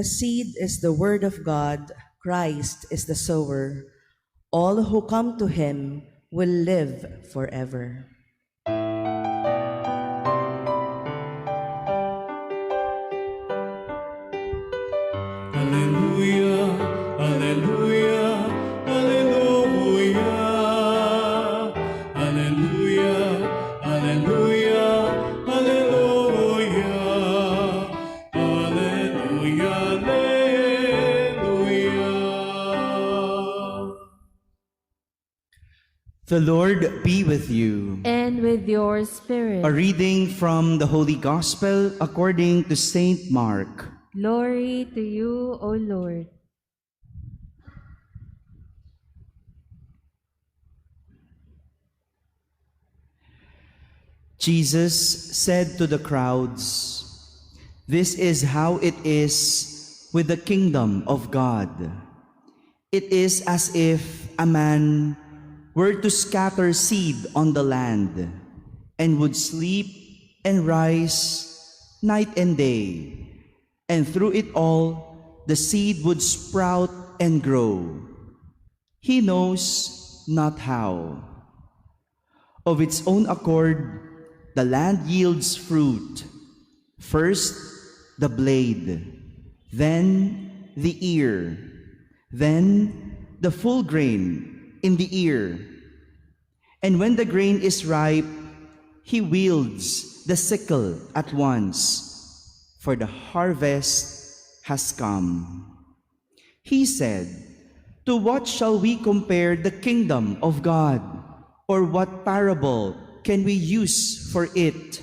The seed is the word of God, Christ is the sower. All who come to him will live forever. Alleluia, alleluia, alleluia. Alleluia, alleluia, alleluia. Alleluia, alleluia. The Lord be with you. And with your spirit. A reading from the Holy Gospel according to Saint Mark. Glory to you, O Lord. Jesus said to the crowds, "This is how it is with the kingdom of God. It is as if a man were to scatter seed on the land and would sleep and rise night and day. And through it all, the seed would sprout and grow. He knows not how. Of its own accord, the land yields fruit. First, the blade, then the ear, then the full grain in the ear. And when the grain is ripe, he wields the sickle at once, for the harvest has come." He said, "To what shall we compare the kingdom of God? Or what parable can we use for it?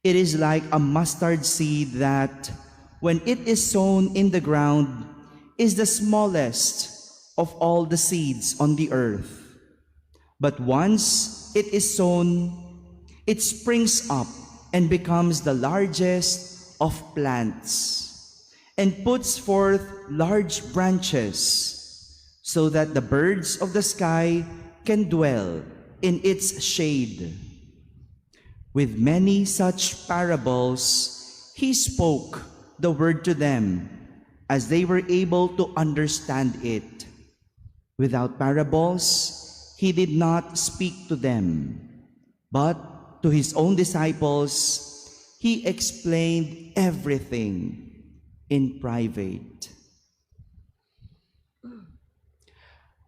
It is like a mustard seed that, when it is sown in the ground, is the smallest of all the seeds on the earth. But once it is sown, it springs up and becomes the largest of plants, and puts forth large branches, so that the birds of the sky can dwell in its shade." With many such parables, he spoke the word to them, as they were able to understand it. Without parables, he did not speak to them, but to his own disciples, he explained everything in private.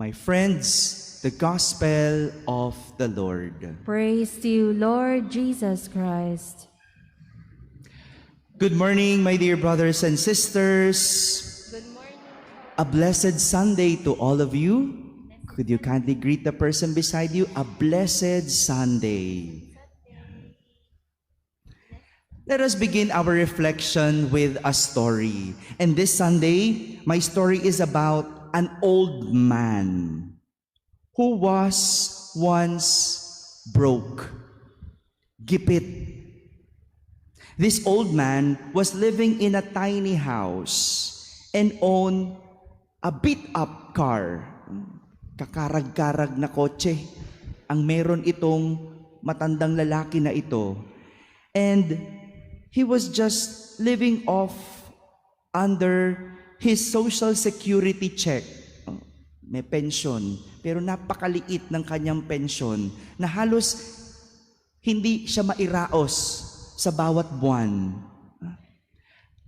My friends, the Gospel of the Lord. Praise to you, Lord Jesus Christ. Good morning, my dear brothers and sisters. Good morning. A blessed Sunday to all of you. Could you kindly greet the person beside you? A blessed Sunday. Let us begin our reflection with a story. And this Sunday, my story is about an old man who was once broke, gipit. This old man was living in a tiny house and owned a beat-up car. Kakarag-karag na kotse ang meron itong matandang lalaki na ito. And he was just living off under his social security check. May pension, pero napakaliit ng kanyang pension na halos hindi siya mairaos sa bawat buwan.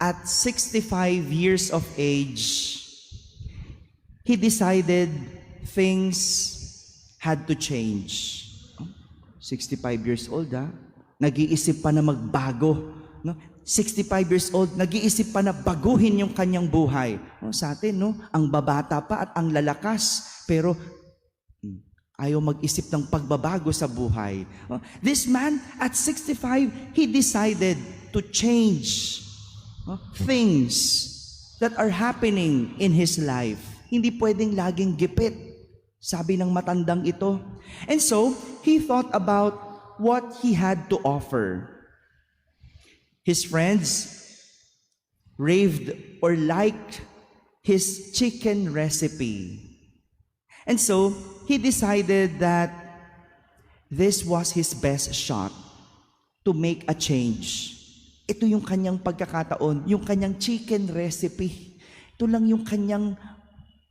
At 65 years of age, he decided things had to change. 65 years old, nag-iisip pa na magbago. No? 65 years old, nag-iisip pa na baguhin yung kanyang buhay. Sa atin, ang babata pa at ang lalakas, pero ayaw mag-isip ng pagbabago sa buhay. This man, at 65, he decided to change things that are happening in his life. Hindi pwedeng laging gipit, sabi ng matandang ito. And so, he thought about what he had to offer. His friends raved or liked his chicken recipe. And so, he decided that this was his best shot to make a change. Ito yung kanyang pagkakataon, yung kanyang chicken recipe. Ito lang yung kanyang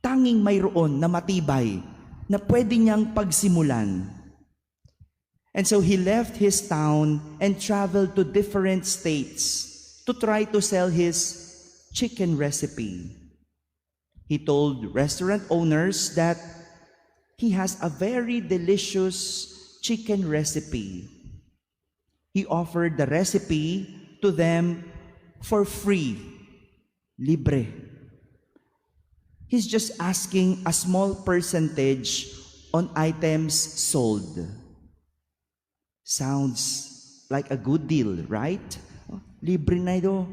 tanging mayroon na matibay na pwede niyang pagsimulan. And so he left his town and traveled to different states to try to sell his chicken recipe. He told restaurant owners that he has a very delicious chicken recipe. He offered the recipe to them for free, libre. He's just asking a small percentage on items sold. Sounds like a good deal, right? Libre na ito.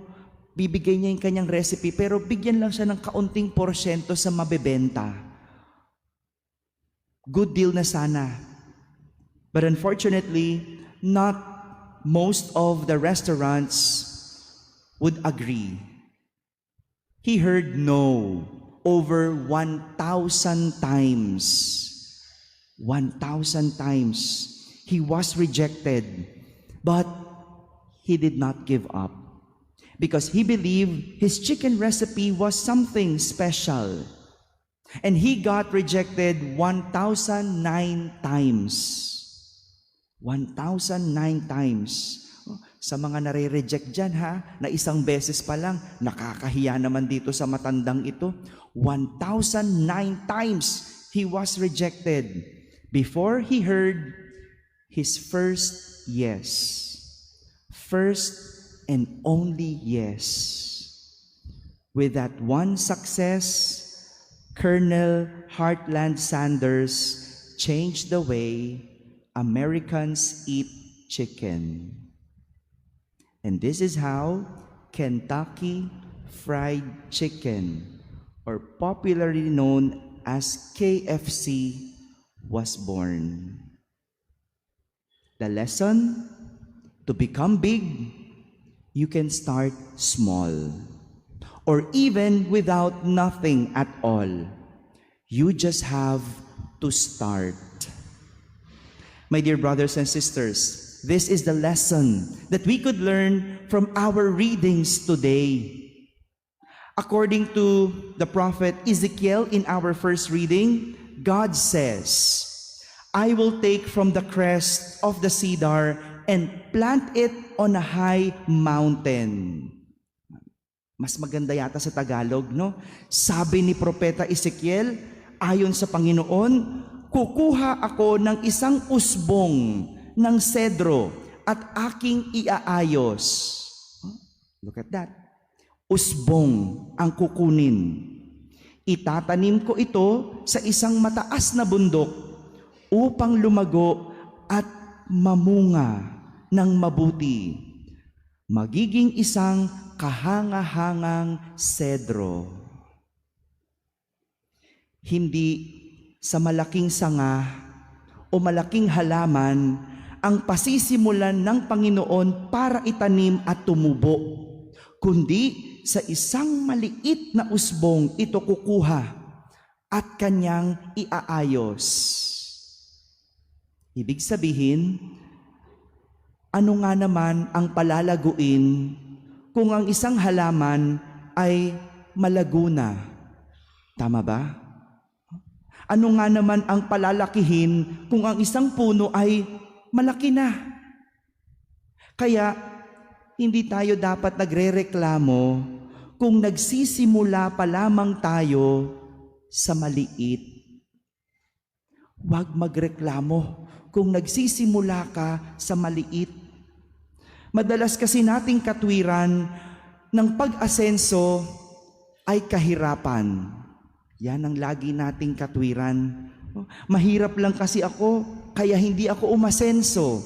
Bibigay niya yung kanyang recipe, pero bigyan lang siya ng kaunting porsyento sa mabebenta. Good deal na sana. But unfortunately, not most of the restaurants would agree. He heard no over 1,000 times. 1,000 times. He was rejected, but he did not give up because he believed his chicken recipe was something special. And he got rejected 1,009 times. 1,009 times. Sa mga nare-reject dyan na isang beses pa lang, nakakahiya naman dito sa matandang ito. 1,009 times he was rejected before he heard his first yes. First and only yes. With that one success, Colonel Heartland Sanders changed the way Americans eat chicken. And this is how Kentucky Fried Chicken, or popularly known as KFC, was born. The lesson: to become big, you can start small. Or even without nothing at all. You just have to start. My dear brothers and sisters, this is the lesson that we could learn from our readings today. According to the prophet Ezekiel in our first reading, God says, I will take from the crest of the cedar and plant it on a high mountain. Mas maganda yata sa Tagalog, no? Sabi ni Propeta Ezekiel, ayon sa Panginoon, kukuha ako ng isang usbong ng sedro at aking iaayos. Look at that. Usbong ang kukunin. Itatanim ko ito sa isang mataas na bundok upang lumago at mamunga ng mabuti. Magiging isang kahanga-hangang sedro. Hindi sa malaking sanga o malaking halaman ang pasisimulan ng Panginoon para itanim at tumubo, kundi sa isang maliit na usbong ito kukuha at kanyang iaayos. Ibig sabihin, ano nga naman ang palalaguin kung ang isang halaman ay malago na? Tama ba? Ano nga naman ang palalakihin kung ang isang puno ay malaki na? Kaya, hindi tayo dapat nagrereklamo kung nagsisimula pa lamang tayo sa maliit. Huwag magreklamo kung nagsisimula ka sa maliit. Madalas kasi nating katwiran ng pag-asenso ay kahirapan. Yan ang lagi nating katwiran. Mahirap lang kasi ako, kaya hindi ako umasenso.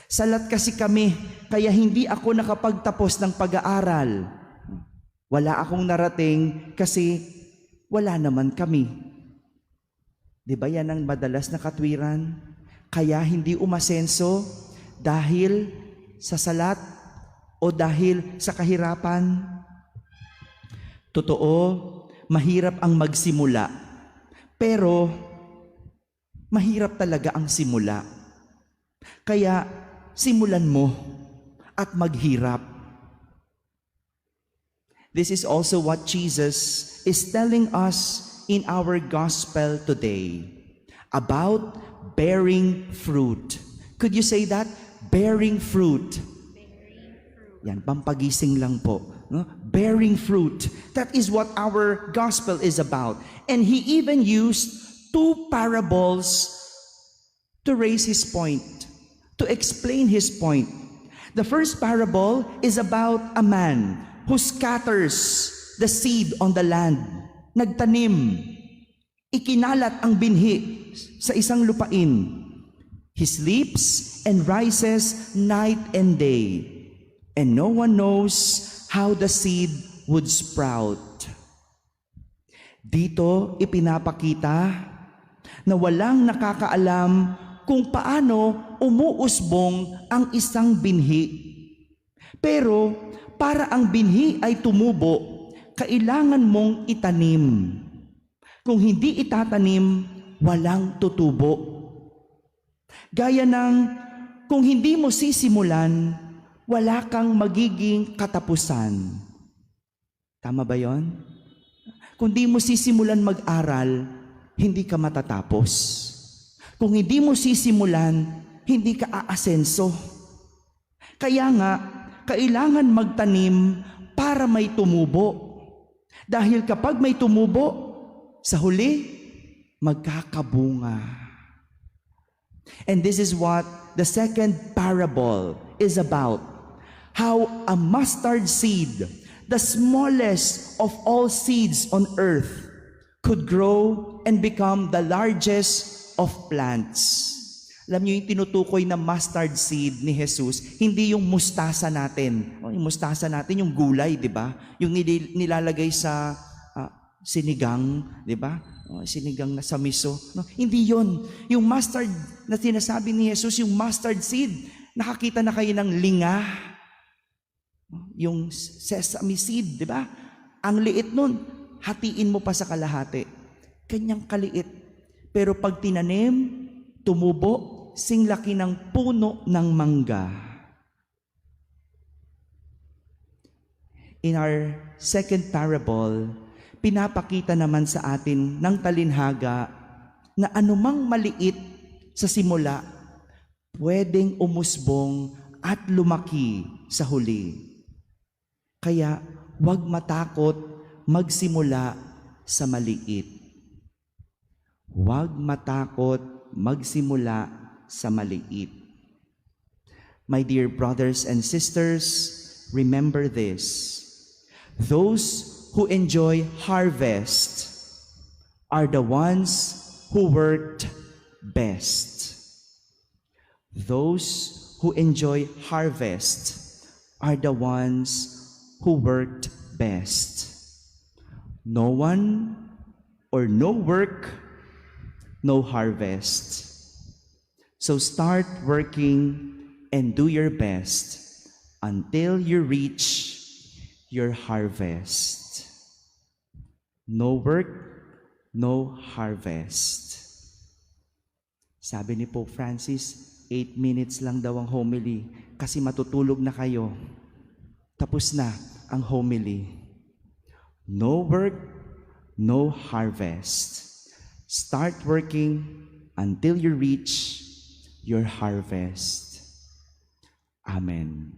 Salat kasi kami, kaya hindi ako nakapagtapos ng pag-aaral. Wala akong narating kasi wala naman kami. Di ba yan ang madalas na katwiran? Kaya hindi umasenso dahil sa salat o dahil sa kahirapan? Totoo, mahirap ang magsimula. Pero mahirap talaga ang simula. Kaya simulan mo at maghirap. This is also what Jesus is telling us in our gospel today about bearing fruit. Could you say that? Bearing fruit. Yan, pampagising lang po. No? Bearing fruit. That is what our gospel is about. And he even used 2 parables to raise his point, to explain his point. The first parable is about a man who scatters the seed on the land. Nagtanim, ikinalat ang binhi sa isang lupain. He sleeps and rises night and day, and no one knows how the seed would sprout. Dito ipinapakita na walang nakakaalam kung paano umuusbong ang isang binhi. Pero para ang binhi ay tumubo, kailangan mong itanim. Kung hindi itatanim, walang tutubo. Gaya ng kung hindi mo sisimulan, wala kang magiging katapusan. Tama ba yon? Kung di mo sisimulan mag-aral, hindi ka matatapos. Kung hindi mo sisimulan, hindi ka aasenso. Kaya nga, kailangan magtanim para may tumubo. Dahil kapag may tumubo, sa huli, magkakabunga. And this is what the second parable is about. How a mustard seed, the smallest of all seeds on earth, could grow and become the largest of plants. Alam niyo yung tinutukoy na mustard seed ni Jesus, hindi yung mustasa natin. Yung mustasa natin, yung gulay, di ba? Yung nilalagay sa sinigang, di ba? Sinigang na sa miso. No, hindi yon. Yung mustard na sinasabi ni Jesus, yung mustard seed, nakakita na kayo ng linga. Yung sesame seed, di ba? Ang liit nun, hatiin mo pa sa kalahati. Kanyang kaliit. Pero pag tinanim, tumubo, singlaki ng puno ng mangga. In our second parable, pinapakita naman sa atin ng talinhaga na anumang maliit sa simula, pwedeng umusbong at lumaki sa huli. Kaya huwag matakot magsimula sa maliit. Huwag matakot magsimula sa maliit. My dear brothers and sisters, remember this. Those who enjoy harvest are the ones who worked best. Those who enjoy harvest are the ones who worked best. No one or no work, no harvest. So start working and do your best until you reach your harvest. No work, no harvest. Sabi ni Pope Francis, 8 minutes lang daw ang homily kasi matutulog na kayo. Tapos na ang homily. No work, no harvest. Start working until you reach your harvest. Amen.